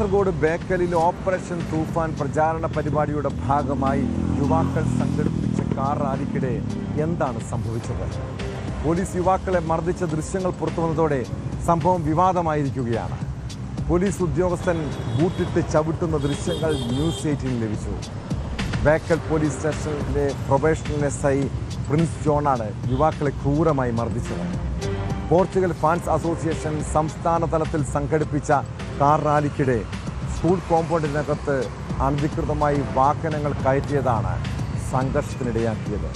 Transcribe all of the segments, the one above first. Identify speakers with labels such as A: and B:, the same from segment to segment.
A: Kasaragod ബേക്കലിൽ operation തൂഫാൻ പ്രചാരണ പരിപാടിയുടെ ഭാഗമായി യുവാക്കൾ സംഘടിപ്പിച്ച കാർ റാലിക്കിടെ എന്താണ് സംഭവിച്ചത്? പോലീസ് യുവാക്കളെ മർദ്ദിച്ച ദൃശ്യങ്ങൾ പുറത്തുവന്നതോടെ സംഭവം വിവാദമായിരിക്കുകയാണ്. പോലീസ് ഉദ്യോഗസ്ഥൻ ബൂട്ടിട്ട് ചവിട്ടുന്ന ദൃശ്യങ്ങൾ ന്യൂസ് 18 ലഭിച്ചു. ബേക്കൽ പോലീസ് സ്റ്റേഷനിലെ പ്രൊബേഷണൽ SI പ്രിൻസ് ജോണാണ് യുവാക്കളെ ക്രൂരമായി മർദ്ദിച്ചത്. പോർച്ചുഗൽ ഫാൻസ് അസോസിയേഷൻ സംസ്ഥാന തലത്തിൽ സംഘടിപ്പിച്ച കാർ റാലിക്കിടെ സ്കൂൾ കോമ്പൗണ്ടിനകത്ത് അനധികൃതമായി വാഹനങ്ങൾ കയറ്റിയതാണ് സംഘർഷത്തിനിടയാക്കിയത്.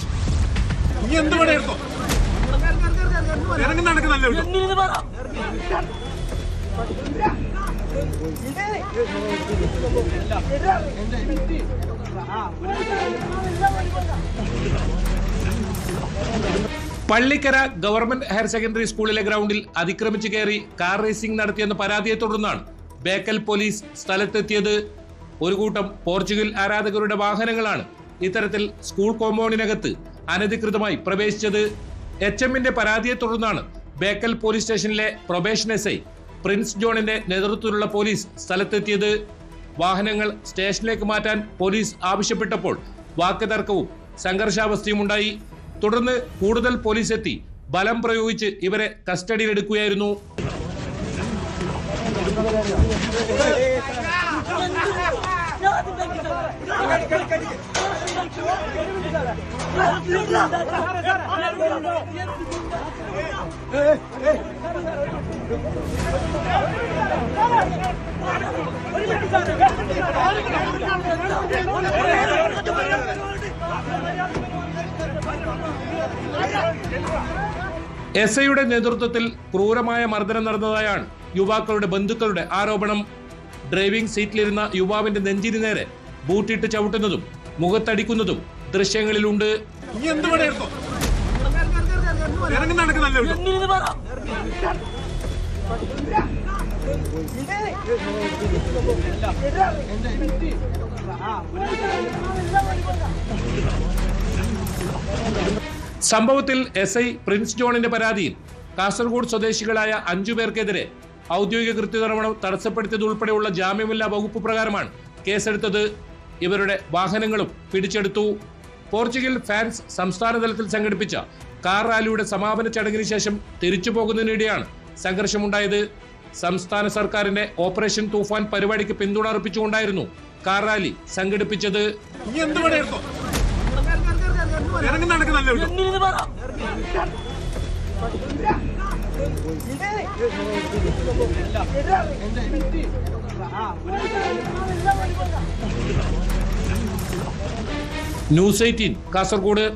B: പള്ളിക്കര ഗവൺമെന്റ് ഹയർ സെക്കൻഡറി സ്കൂളിലെ ഗ്രൗണ്ടിൽ അതിക്രമിച്ചു കയറി കാർ റേസിംഗ് നടത്തിയെന്ന പരാതിയെ തുടർന്നാണ് ബേക്കൽ പോലീസ് സ്ഥലത്തെത്തിയത്. ഒരു കൂട്ടം പോർച്ചുഗൽ ആരാധകരുടെ വാഹനങ്ങളാണ് ഇത്തരത്തിൽ സ്കൂൾ കോമ്പൗണ്ടിനകത്ത് അനധികൃതമായി പ്രവേശിച്ചത്. HMന്റെ പരാതിയെ തുടർന്നാണ് ബേക്കൽ പോലീസ് സ്റ്റേഷനിലെ പ്രൊബേഷൻ SI പ്രിൻസ് ജോണിന്റെ നേതൃത്വത്തിലുള്ള പോലീസ് സ്ഥലത്തെത്തിയത്. വാഹനങ്ങൾ സ്റ്റേഷനിലേക്ക് മാറ്റാൻ പോലീസ് ആവശ്യപ്പെട്ടപ്പോൾ വാക്കുതർക്കവും സംഘർഷാവസ്ഥയും ഉണ്ടായി. തുടർന്ന് കൂടുതൽ പോലീസ് എത്തി ബലം പ്രയോഗിച്ച് ഇവരെ കസ്റ്റഡിയിലെടുക്കുകയായിരുന്നു. SIയുടെ നേതൃത്വത്തിൽ ക്രൂരമായ മർദ്ദനം നടന്നതായാണ് യുവാക്കളുടെ ബന്ധുക്കളുടെ ആരോപണം. ഡ്രൈവിംഗ് സീറ്റിലിരുന്ന യുവാവിന്റെ നെഞ്ചിന് നേരെ ബൂട്ടിട്ട് ചവിട്ടുന്നതും മുഖത്തടിക്കുന്നതും ദൃശ്യങ്ങളിലുണ്ട്. സംഭവത്തിൽ SI പ്രിൻസ് ജോണിന്റെ പരാതിയിൽ കാസർഗോഡ് സ്വദേശികളായ 5 പേർക്കെതിരെ ഔദ്യോഗിക കൃത്യനിർവഹണം തടസ്സപ്പെടുത്തിയതുൾപ്പെടെയുള്ള ജാമ്യമില്ലാ വകുപ്പ് പ്രകാരമാണ് കേസെടുത്തത്. ഇവരുടെ വാഹനങ്ങളും പിടിച്ചെടുത്തു. പോർച്ചുഗൽ ഫാൻസ് സംസ്ഥാന തലത്തിൽ സംഘടിപ്പിച്ച കാർ റാലിയുടെ സമാപന ചടങ്ങിന് ശേഷം തിരിച്ചു പോകുന്നതിനിടെയാണ് സംഘർഷമുണ്ടായത്. സംസ്ഥാന സർക്കാരിന്റെ ഓപ്പറേഷൻ തൂഫാൻ പരിപാടിക്ക് പിന്തുണ അർപ്പിച്ചുകൊണ്ടായിരുന്നു കാർ റാലി സംഘടിപ്പിച്ചത്. ന്യൂസ് 18 കാസർഗോഡ്.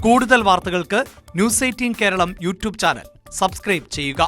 C: കൂടുതൽ വാർത്തകൾക്ക് news 18 Keralam YouTube channel subscribe ചെയ്യുക.